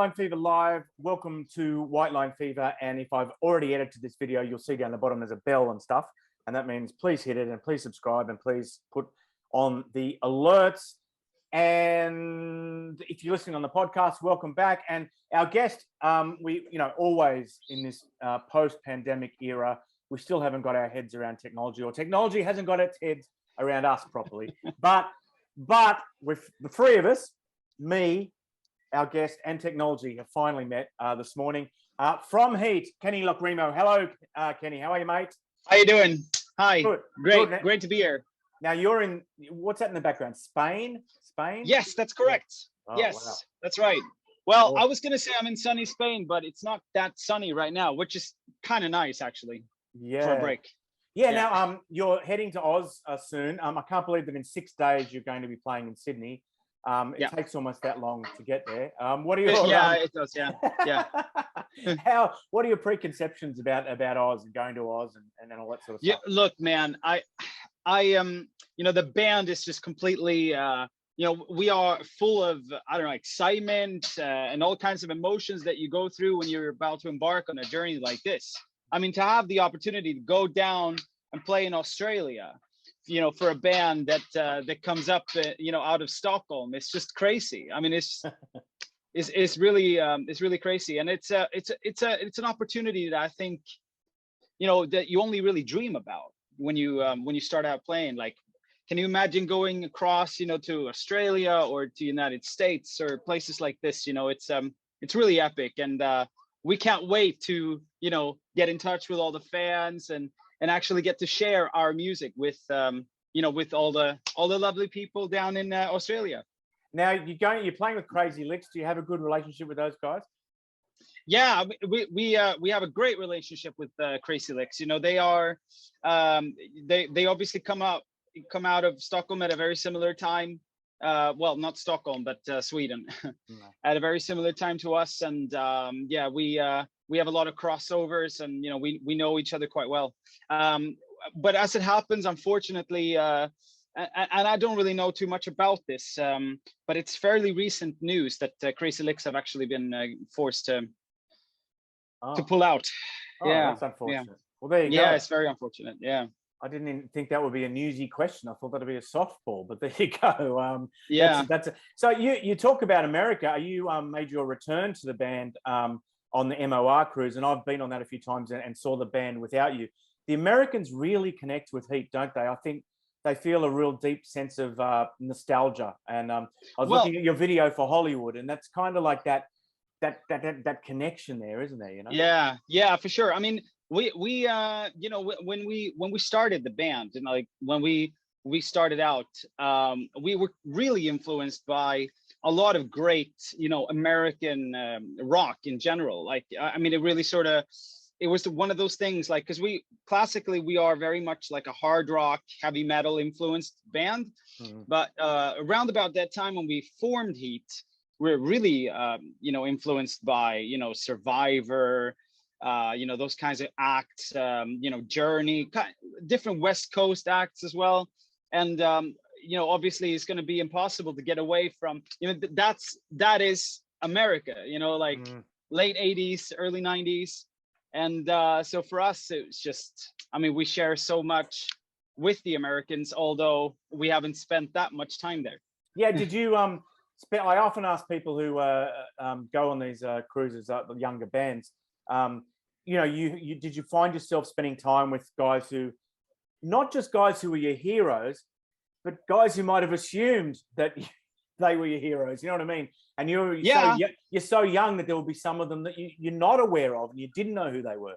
Line Fever Live. Welcome to White Line Fever. And if I've already edited this video, you'll see down the bottom there's a bell and stuff. And that means please hit it and please subscribe and please put on the alerts. And if you're listening on the podcast, welcome back. And our guest, always in this post-pandemic era, we still haven't got our heads around technology, or technology hasn't got its heads around us properly. But with the three of us, me, our guest, and technology have finally met this morning. From H.E.A.T, Kenny Leckremo. Hello, Kenny. How are you, mate? How you doing? Hi. Good. Great. Good. Great to be here. Now you're in. What's that in the background? Spain. Yes, that's correct. Oh, yes, wow. That's right. Well, Cool. I was gonna say I'm in sunny Spain, but it's not that sunny right now, which is kind of nice actually. Yeah. For a break. Yeah. Now, you're heading to Oz soon. I can't believe that in 6 days you're going to be playing in Sydney. It takes almost that long to get there. What are your? Yeah, it does. Yeah. Yeah. What are your preconceptions about Oz and going to Oz and all that sort of stuff? Yeah. Look, man, I the band is just completely. We are full of excitement and all kinds of emotions that you go through when you're about to embark on a journey like this. I mean, to have the opportunity to go down and play in Australia, for a band that comes up, out of Stockholm, it's just crazy. I mean, it's really crazy, and it's an opportunity that I think, that you only really dream about when you start out playing. Like, can you imagine going across, to Australia or to United States or places like this? It's really epic, and we can't wait to get in touch with all the fans and actually get to share our music with with all the lovely people down in Australia. Now you're playing with Crazy Licks. Do you have a good relationship with those guys? Yeah, we have a great relationship with Crazy Licks. They are they obviously come out of Stockholm at a very similar time. Well, not Stockholm, but Sweden, at a very similar time to us. And we have a lot of crossovers, and we know each other quite well. But as it happens, unfortunately, and I don't really know too much about this, but it's fairly recent news that Crazy Licks have actually been forced to pull out. Oh, yeah, that's unfortunate. Yeah. Well, there you go. Yeah, it's very unfortunate. Yeah. I didn't even think that would be a newsy question. I thought that'd be a softball, but there you go. So you talk about America. You made your return to the band on the MOR cruise, and I've been on that a few times and saw the band without you. The Americans really connect with H.E.A.T, don't they? I think they feel a real deep sense of nostalgia. And I was looking at your video for Hollywood, and that's kind of like that connection there, isn't there? Yeah, for sure. I mean, we when we started the band, and like when we started out, we were really influenced by a lot of great American rock in general. Like, I mean, it really it was one of those things, like, because we are very much like a hard rock, heavy metal influenced band. But around about that time when we formed H.E.A.T, we're really influenced by Survivor, those kinds of acts, Journey, different West Coast acts as well. And obviously it's going to be impossible to get away from, that is America, late 80s, early 90s. And so for us, it's just, I mean, we share so much with the Americans, although we haven't spent that much time there. Yeah. Did you I often ask people who go on these cruises, the younger bands, did you find yourself spending time with guys who, not just guys who were your heroes, but guys who might have assumed that they were your heroes? You know what I mean? And you're so young that there will be some of them that you're not aware of and you didn't know who they were.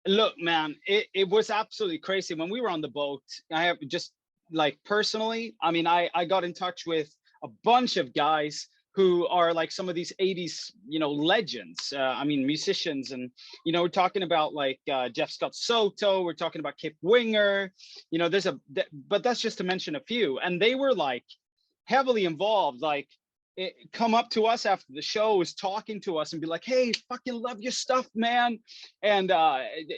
Look, man, it was absolutely crazy. When we were on the boat, I have just, like, personally, I mean, I got in touch with a bunch of guys who are like some of these 80s, legends. I mean, musicians, and, we're talking about like Jeff Scott Soto, we're talking about Kip Winger, but that's just to mention a few. And they were like heavily involved, like come up to us after the show, was talking to us and be like, hey, fucking love your stuff, man. And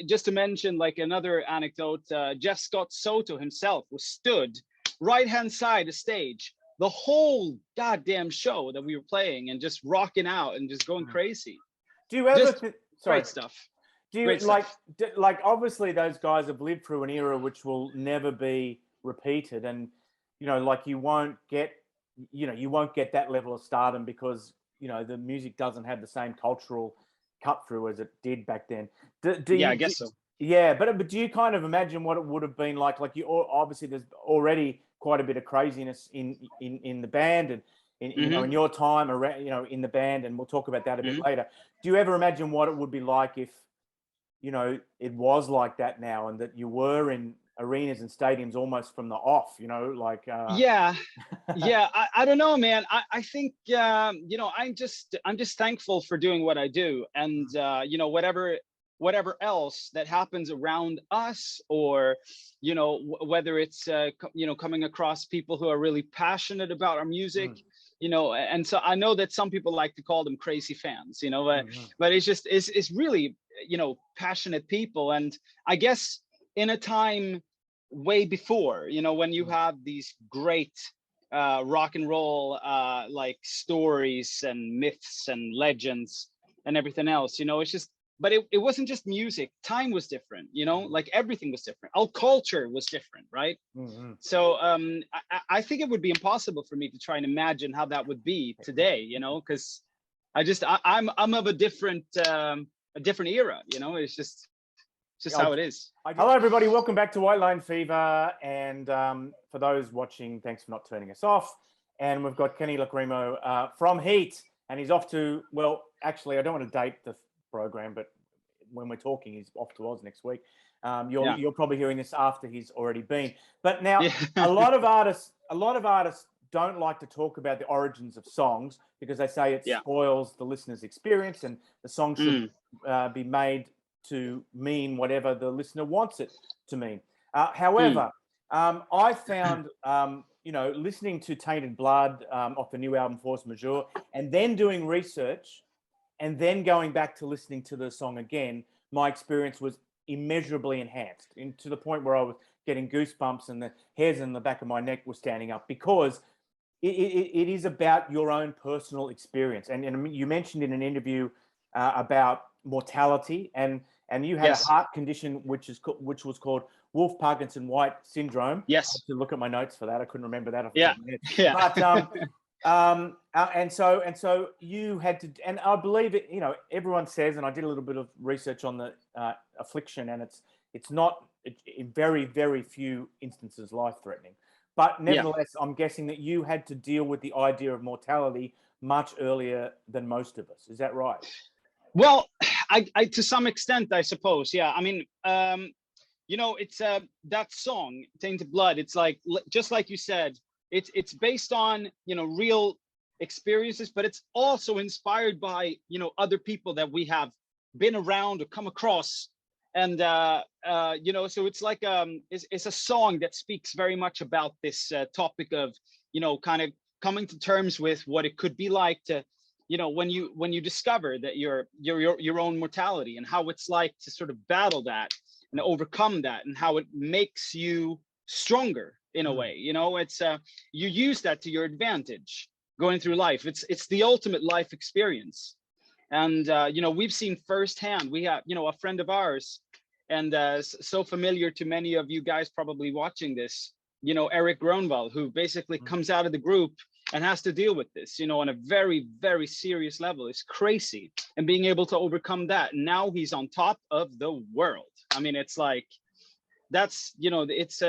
just to mention like another anecdote, Jeff Scott Soto himself was stood right-hand side of stage the whole goddamn show that we were playing and just rocking out and just going crazy. Do you ever? Great stuff. Do you like obviously those guys have lived through an era which will never be repeated, and like you won't get that level of stardom because the music doesn't have the same cultural cut through as it did back then. I guess so. Yeah, but do you kind of imagine what it would have been like? Like obviously there's already quite a bit of craziness in the band and in your time around in the band, and we'll talk about that a bit later. Do you ever imagine what it would be like if it was like that now, and that you were in arenas and stadiums almost from the off, like yeah I don't know, man. I think I'm just thankful for doing what I do, and whatever else that happens around us, or whether it's coming across people who are really passionate about our music, and so I know that some people like to call them crazy fans, but it's really passionate people. And I guess in a time way before, when you have these great rock and roll like stories and myths and legends and everything else, it's just, but it wasn't just music. Time was different, like everything was different. Our culture was different, right? So I think it would be impossible for me to try and imagine how that would be today, because I'm of a different era, it's just how it is. Hello, everybody. Welcome back to White Line Fever. And for those watching, thanks for not turning us off. And we've got Kenny Leckremo from H.E.A.T, and he's off to, well, actually, I don't want to date the program, but when we're talking, he's off to Oz next week. You're probably hearing this after he's already been. But now, a lot of artists don't like to talk about the origins of songs because they say it spoils the listener's experience, and the song should be made to mean whatever the listener wants it to mean. However, I found, listening to Tainted Blood off the new album Force Majeure, and then doing research, and then going back to listening to the song again, my experience was immeasurably enhanced, to the point where I was getting goosebumps and the hairs in the back of my neck were standing up, because it is about your own personal experience. And you mentioned in an interview about mortality, and you had a heart condition which was called Wolff Parkinson White syndrome. Yes. I had to look at my notes for that. I couldn't remember that. But and so you had to, and I believe it. Everyone says, and I did a little bit of research on the affliction, and it's not in very, very few instances life-threatening. But nevertheless, I'm guessing that you had to deal with the idea of mortality much earlier than most of us. Is that right? Well, I to some extent, I suppose. Yeah. I mean, it's that song, Tainted Blood. It's like, just like you said, it's based on, real experiences, but it's also inspired by, other people that we have been around or come across. And, so it's like, it's a song that speaks very much about this topic of, kind of coming to terms with what it could be like to, when you discover that your own mortality, and how it's like to sort of battle that and overcome that, and how it makes you stronger in a way. It's you use that to your advantage going through life. It's the ultimate life experience. And we've seen firsthand. We have a friend of ours, and so familiar to many of you guys probably watching this, Eric Gronvall, who basically comes out of the group and has to deal with this, on a very, very serious level. It's crazy. And being able to overcome that. And now he's on top of the world. I mean, it's like, that's, it's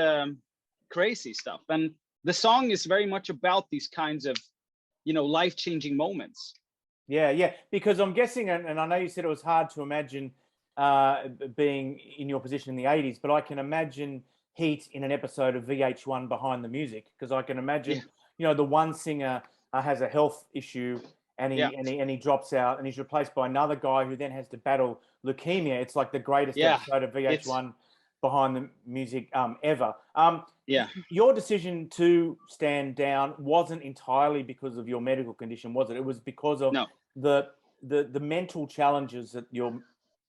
crazy stuff. And the song is very much about these kinds of, life-changing moments. Yeah. Because I'm guessing, and I know you said it was hard to imagine being in your position in the 80s, but I can imagine H.E.A.T in an episode of VH1 Behind the Music, because I can imagine, the one singer has a health issue, and he drops out, and he's replaced by another guy who then has to battle leukemia. It's like the greatest episode of VH1 Behind the Music ever. Your decision to stand down wasn't entirely because of your medical condition, was it? It was because of the mental challenges that your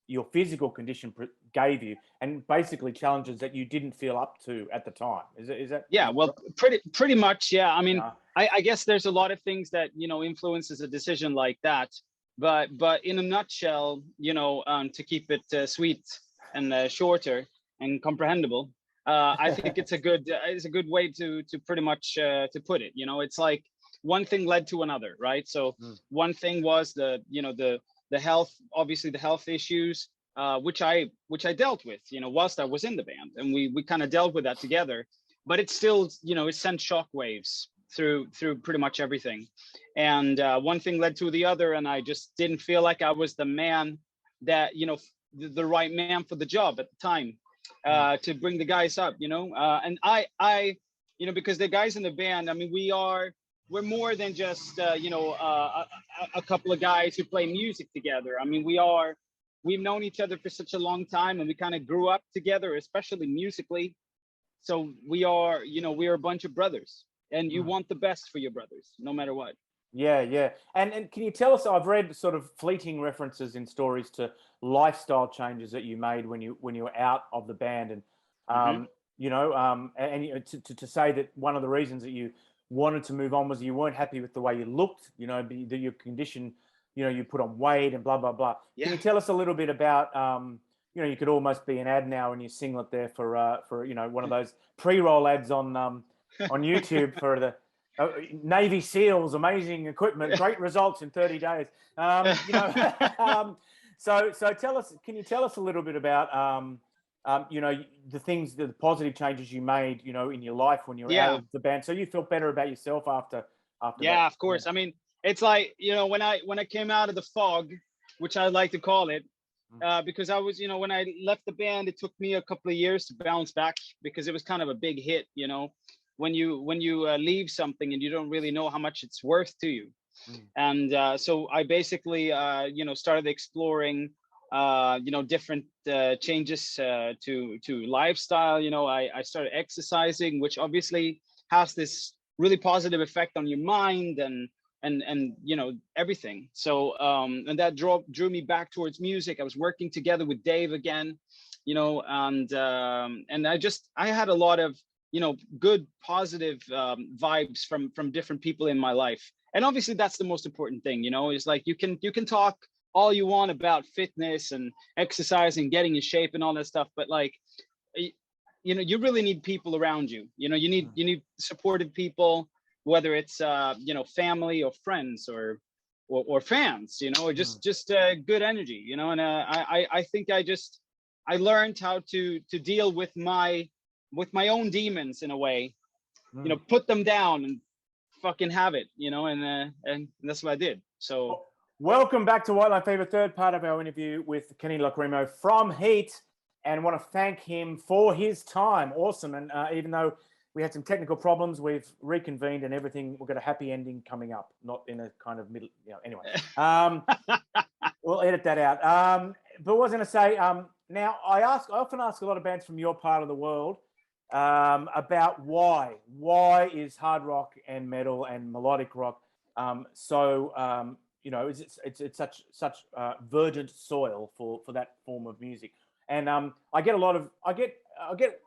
your physical condition gave you, and basically challenges that you didn't feel up to at the time. Is that? Yeah, well, pretty much, yeah. I mean, Yeah. I guess there's a lot of things that, you know, influences a decision like that. But in a nutshell, you know, to keep it sweet and shorter and comprehensible, I think it's a good way to pretty much to put it. You know, it's like one thing led to another, right? So one thing was the health, obviously the health issues, which I dealt with, you know, whilst I was in the band, and we kind of dealt with that together. But it's still, you know, it sent shockwaves through pretty much everything. And one thing led to the other, and I just didn't feel like I was the man that, you know, the right man for the job at the time, to bring the guys up, you know. And I, you know, because the guys in the band, I mean, we're more than just, you know, a couple of guys who play music together. I mean, we've known each other for such a long time, and we kind of grew up together, especially musically. So we are, you know, we're a bunch of brothers, and you want the best for your brothers, no matter what. Yeah, yeah. And can you tell us, I've read sort of fleeting references in stories to lifestyle changes that you made when you were out of the band, and you know, and to say that one of the reasons that you wanted to move on was you weren't happy with the way you looked, you know, your condition, you know, you put on weight and blah blah blah. Yeah. Can you tell us a little bit about you know, you could almost be an ad now in your singlet there for you know, one of those pre-roll ads on YouTube for the Navy SEALs, amazing equipment, great results in 30 days. You know, so tell us, can you tell us a little bit about you know, the positive changes you made, you know, in your life when you were out of the band, so you felt better about yourself after yeah, that? of course. I mean, it's like, you know, when I came out of the fog, which I like to call it, because I was, you know, when I left the band, it took me a couple of years to bounce back, because it was kind of a big hit, you know, when you leave something and you don't really know how much it's worth to you. And so I basically you know, started exploring you know, different changes to lifestyle. You know, I started exercising, which obviously has this really positive effect on your mind and you know, everything. So and that drew me back towards music. I was working together with Dave again, you know, and I had a lot of, you know, good positive vibes from different people in my life. And obviously that's the most important thing, you know, is like you can talk all you want about fitness and exercise and getting in shape and all that stuff, but like, you know, you really need people around you. You know, you need supportive people, whether it's you know, family or friends or fans, you know, or just good energy, you know. And I think I learned how to deal with my own demons in a way, you know, put them down and fucking have it, you know, and that's what I did. So welcome back to Whitelock Fever, third part of our interview with Kenny Leckremo from H.E.A.T, and want to thank him for his time. Awesome. And even though we had some technical problems, we've reconvened and everything. We've got a happy ending coming up, not in a kind of middle, you know, anyway. We'll edit that out. But what I was going to say, now I often ask a lot of bands from your part of the world about why is hard rock and metal and melodic rock so you know, it's such verdant soil for that form of music. And I get a lot of I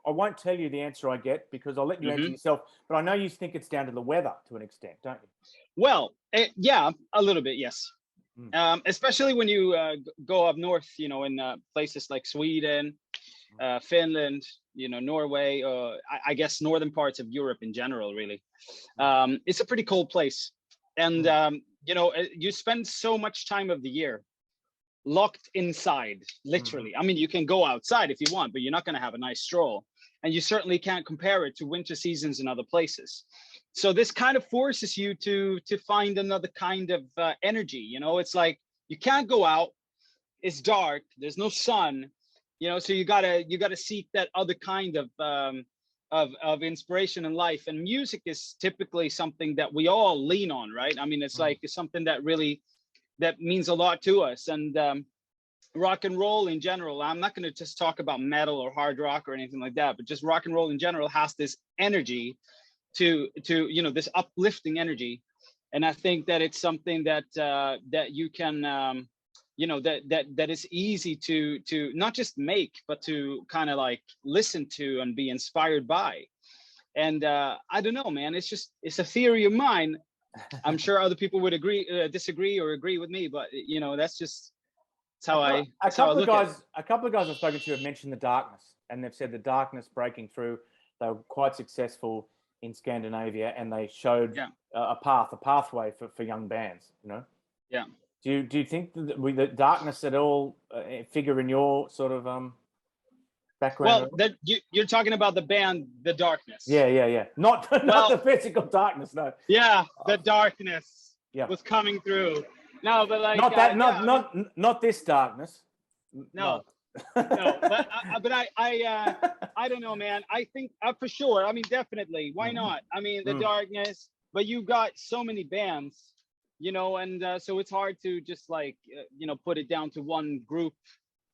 won't tell you the answer I get, because I'll let you answer yourself, but I know you think it's down to the weather to an extent, don't you? Well, yeah, a little bit, yes. Especially when you go up north, you know, in places like Sweden, Finland, you know, Norway, I guess northern parts of Europe in general, really. It's a pretty cold place. And, you know, you spend so much time of the year locked inside, literally. I mean, you can go outside if you want, but you're not going to have a nice stroll. And you certainly can't compare it to winter seasons in other places. So this kind of forces you to find another kind of energy. You know, it's like you can't go out. It's dark. There's no sun. You know, so you gotta seek that other kind of inspiration in life. And music is typically something that we all lean on, right? I mean, it's like it's something that means a lot to us. And rock and roll in general, I'm not going to just talk about metal or hard rock or anything like that, but just rock and roll in general has this energy to you know, this uplifting energy. And I think that it's something that that you can that is easy to not just make, but to kind of like listen to and be inspired by. And I don't know, man, it's a theory of mine. I'm sure other people would disagree or agree with me, but that's how I look at it. A couple of guys I've spoken to have mentioned the darkness, and they've said the darkness breaking through. They were quite successful in Scandinavia, and they showed a pathway for young bands. Yeah. Do you think that the darkness at all figure in your sort of background? Well, you're talking about the band, The Darkness. Yeah. Not the physical darkness, no. Yeah, the darkness was coming through. No, but like not this darkness. No. But I don't know, man. I think for sure. I mean, definitely. Why not? I mean, the darkness. But you've got so many bands, and so it's hard to just like put it down to one group,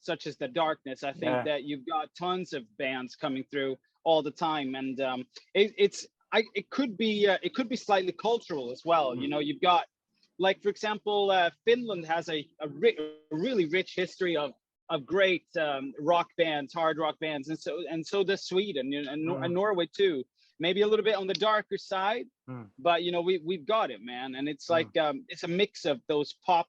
such as the darkness. I think that you've got tons of bands coming through all the time, and it could be slightly cultural as well. You've got, like, for example, Finland has a really rich history of great rock bands, hard rock bands, and so does Sweden and Norway too. Maybe a little bit on the darker side, but we've got it, man. And it's like it's a mix of those pop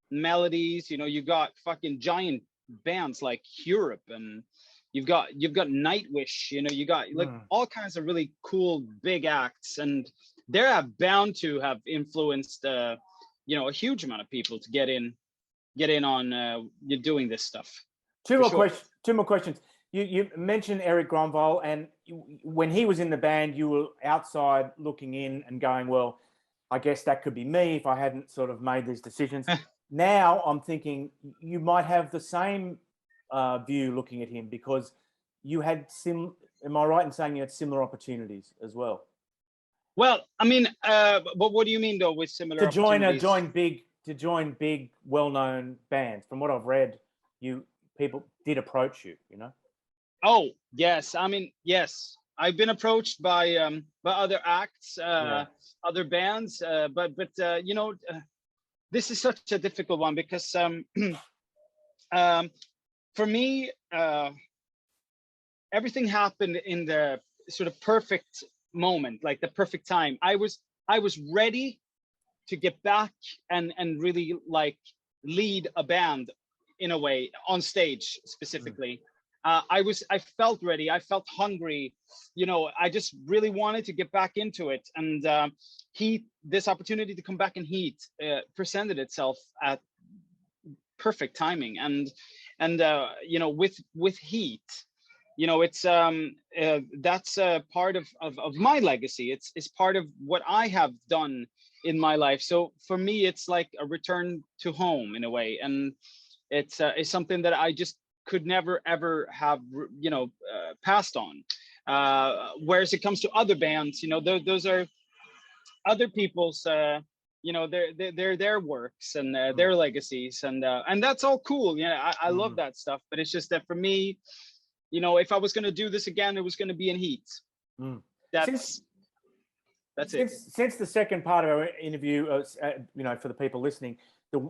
melodies. You've got fucking giant bands like Europe, and you've got Nightwish. You got like all kinds of really cool big acts, and they're bound to have influenced a huge amount of people to get in on doing this stuff. Two more questions. You mentioned Erik Grönvall, and when he was in the band, you were outside looking in and going, well, I guess that could be me if I hadn't sort of made these decisions. Now I'm thinking you might have the same view looking at him, because you had am I right in saying you had similar opportunities as well? Well, I mean, but what do you mean though with similar opportunities? To join big, well-known bands. From what I've read, people did approach you. Oh yes, I mean, yes, I've been approached by other acts, other bands, but this is such a difficult one, because for me, everything happened in the sort of perfect moment, like the perfect time. I was ready to get back and really like lead a band in a way on stage specifically. I felt ready. I felt hungry. I just really wanted to get back into it. And this opportunity to come back in H.E.A.T presented itself at perfect timing. And with H.E.A.T, it's that's part of my legacy. It's part of what I have done in my life. So for me, it's like a return to home in a way, and it's something that I just could never ever have passed on. Whereas it comes to other bands, those are other people's their works and their legacies, and that's all cool. I love that stuff, but it's just that for me, if I was going to do this again, it was going to be in H.E.A.T. That's it. Since the second part of our interview, for the people listening,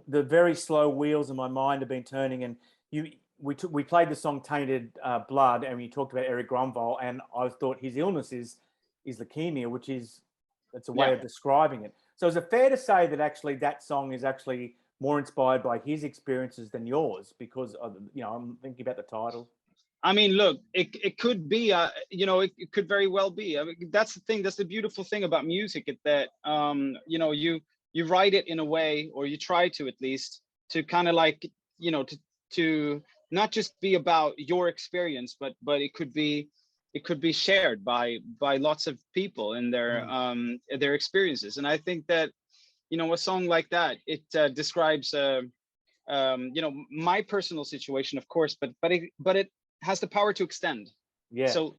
the very slow wheels in my mind have been turning, and we played the song "Tainted Blood," and we talked about Erik Grönvall, and I thought his illness is leukemia, which that's a way of describing it. So is it fair to say that actually that song is actually more inspired by his experiences than yours? Because I'm thinking about the title. I mean, look, it could be, it could very well be. I mean, that's the thing. That's the beautiful thing about music, is that, you write it in a way, or you try to at least, to kind of like, to not just be about your experience, but it could be shared by lots of people in their experiences. And I think that, a song like that, it describes, my personal situation, of course, but it has the power to extend. Yeah. So